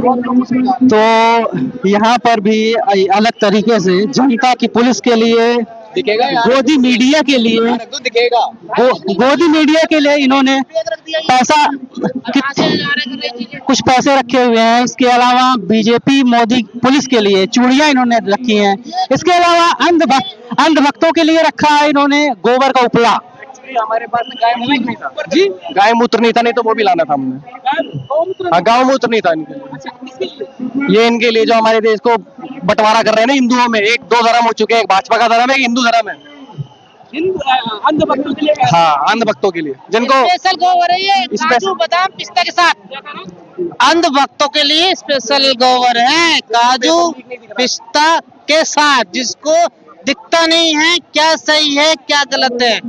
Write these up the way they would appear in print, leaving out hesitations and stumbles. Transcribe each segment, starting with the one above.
तो यहाँ पर भी अलग तरीके से जनता की पुलिस के लिए दिखेगा यार, गोदी मीडिया के लिए दिखेगा। गोदी मीडिया के लिए इन्होंने पैसा कुछ पैसे रखे हुए हैं। इसके अलावा बीजेपी मोदी पुलिस के लिए चूड़ियां इन्होंने रखी हैं। इसके अलावा अंधभक्तों के लिए रखा है इन्होंने गोबर का उपला। हमारे पास में गाय मूत्र नहीं था जी, गाय मूत्र नहीं था, नहीं तो वो भी लाना था हमने। हाँ, गाँव मूत्र नहीं था इनके लिए। ये इनके लिए जो हमारे देश को बंटवारा कर रहे हैं ना हिंदुओं में, एक दो धर्म हो चुके हैं, एक भाजपा का धर्म है, एक हिंदू धर्म है। अंधभक्तों के लिए, हाँ, अंधभक्तों के लिए जिनको स्पेशल गोबर है ये, काजू बादाम पिस्ता के साथ। अंधभक्तों के लिए स्पेशल गोबर है, काजू पिस्ता के साथ, जिसको दिखता नहीं है क्या सही है क्या गलत है।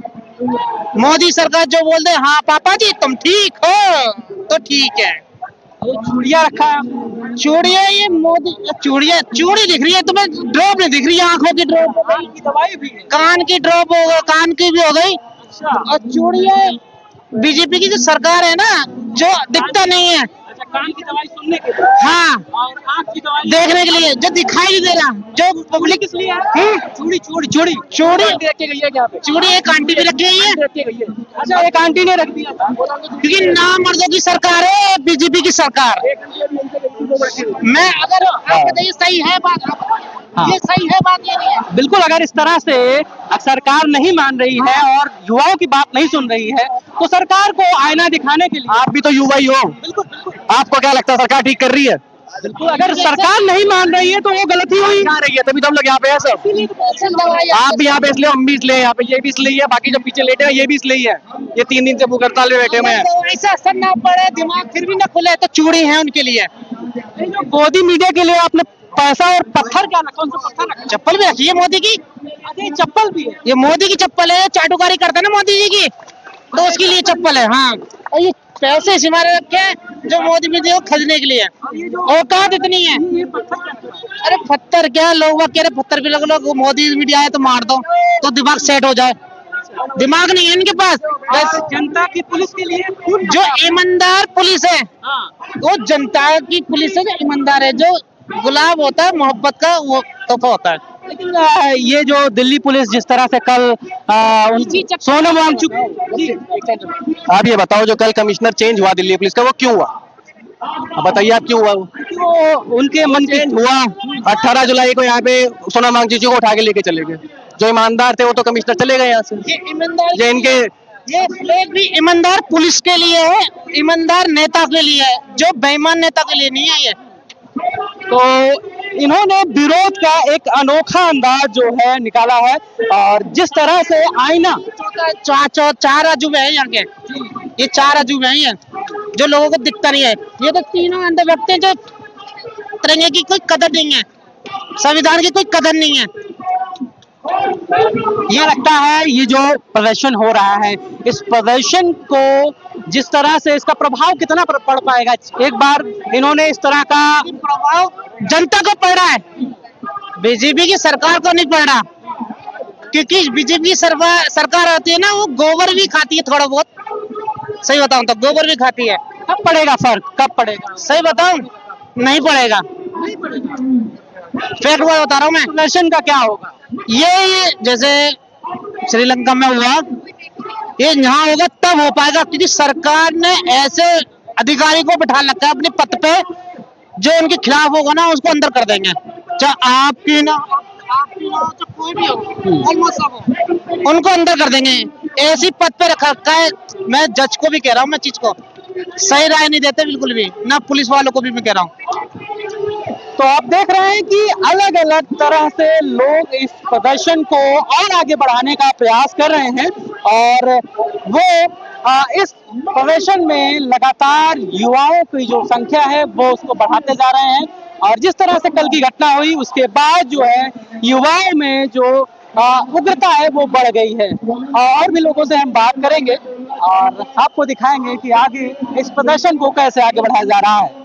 मोदी सरकार जो बोल दे हाँ पापा जी तुम ठीक हो तो ठीक है। चूड़ियां रखा है, चूड़िया, ये मोदी चूड़ी दिख रही है तुम्हें, ड्रॉप नहीं दिख रही है, आंखों की ड्रॉप, की दवाई भी है। कान की ड्रॉप हो गई, कान की भी हो गई। और चूड़िया बीजेपी की जो सरकार है ना, जो दिखता नहीं है। अच्छा, कान की दवाई सुनने के लिए हाँ, और आँख की दवाई देखने के लिए, जो दिखाई नहीं दे रहा, जो पब्लिक किस लिए चूड़ी चूड़ी चूड़ी रख के गई है क्या पे? चूड़ी एक आंटी भी रखी है, रख के गई है। अच्छा, एक आंटी ने रख दिया था क्योंकि नामर्दों की सरकार है बीजेपी की सरकार। मैं अगर आप बताइए सही है बात, ये सही है बात, ये नहीं है। बिल्कुल। अगर इस तरह से सरकार नहीं मान रही है और युवाओं की बात नहीं सुन रही है, तो सरकार को आईना दिखाने के लिए आप भी तो युवा ही हो, आपको क्या लगता है सरकार ठीक कर रही है? बिल्कुल, अगर सरकार नहीं मान रही है तो वो गलती हुई जा रही है, तभी तो हम लोग यहाँ पे है सब। आप भी यहाँ पे इसलिए, हम भी इसलिए यहाँ पे, ये भी इसलिए है, बाकी जो पीछे लेटे हैं ये भी इसलिए है। ये 3 दिन से भूख हड़ताल में बैठे हुए हैं। ऐसा असर ना पड़े, दिमाग फिर भी ना खुले, तो चूड़ी है उनके लिए। गोदी मीडिया के लिए आपने पैसा और पत्थर क्या रखा? कौन सा पत्थर रखा? चप्पल भी रखी है मोदी की, ये चप्पल भी है। ये मोदी की चप्पल है, चाटुकारी करते हैं ना मोदी जी की, तो उसके लिए चप्पल है। हाँ, और ये पैसे सिमारे रखे हैं जो मोदी को खरीदने के लिए, औकात इतनी है। अरे पत्थर क्या, लोग कह रहे पत्थर भी लग लो, मोदी मीडिया है तो मार दो तो दिमाग सेट हो जाए। दिमाग नहीं है इनके पास। बस जनता की पुलिस के लिए जो ईमानदार पुलिस है, वो जनता की पुलिस है जो ईमानदार है, जो गुलाब होता है मोहब्बत का, वो तोहफा होता है। लेकिन ये जो दिल्ली पुलिस जिस तरह से कल सोनम वांगचुक, आप ये बताओ, जो कल कमिश्नर चेंज हुआ दिल्ली पुलिस का, वो क्यों हुआ? अब बताइए आप क्यों हुआ? वो उनके मन की हुआ 18 जुलाई को यहाँ पे सोनम वांगचुक जी को उठा के लेके चले गए। जो ईमानदार थे वो तो कमिश्नर चले गए यहाँ से। ये ईमानदार, ये इनके, ये फ्लैग भी ईमानदार पुलिस के लिए है, ईमानदार नेता के लिए है, जो बेईमान नेता के लिए नहीं है। ये तो इन्होंने विरोध का एक अनोखा अंदाज जो है निकाला है। और जिस तरह से आईना, चार अजूबे हैं यहाँ के, ये 4 अजूबे हैं ये, जो लोगों को दिखता नहीं है। ये तो तीनों अंधभक्त हैं जो तिरंगे की कोई कदर नहीं है, संविधान की कोई कदर नहीं है। ये लगता है ये जो प्रदर्शन हो रहा है, इस प्रदर्शन को जिस तरह से इसका प्रभाव कितना पड़ पाएगा? एक बार इन्होंने इस तरह का प्रभाव जनता को पड़ रहा है, बीजेपी की सरकार को नहीं पड़ रहा, क्योंकि बीजेपी की सरकार आती है ना, वो गोबर भी खाती है थोड़ा बहुत। सही बताऊं तो गोबर भी खाती है। कब पड़ेगा फर्क? कब पड़ेगा? सही बताऊं, नहीं पड़ेगा। फैक्ट बता रहा हूँ मैं। प्रदर्शन का क्या होगा? ये जैसे श्रीलंका में हुआ, ये यहाँ होगा तब हो पाएगा, क्योंकि सरकार ने ऐसे अधिकारी को बिठा रखा है अपने पद पे, जो उनके खिलाफ होगा ना उसको अंदर कर देंगे। चाहे आपकी ना तो कोई भी हो, ऑलमोस्ट सब हो, उनको अंदर कर देंगे। ऐसी पद पे रखा है। मैं जज को भी कह रहा हूँ, मैं चीज को सही राय नहीं देते बिल्कुल भी ना, पुलिस वालों को भी मैं कह रहा हूँ। तो आप देख रहे हैं कि अलग अलग तरह से लोग इस प्रदर्शन को और आगे बढ़ाने का प्रयास कर रहे हैं। और वो इस प्रदर्शन में लगातार युवाओं की जो संख्या है वो उसको बढ़ाते जा रहे हैं। और जिस तरह से कल की घटना हुई उसके बाद जो है युवाओं में जो उग्रता है वो बढ़ गई है। और भी लोगों से हम बात करेंगे और आपको दिखाएंगे कि आगे इस प्रदर्शन को कैसे आगे बढ़ाया जा रहा है।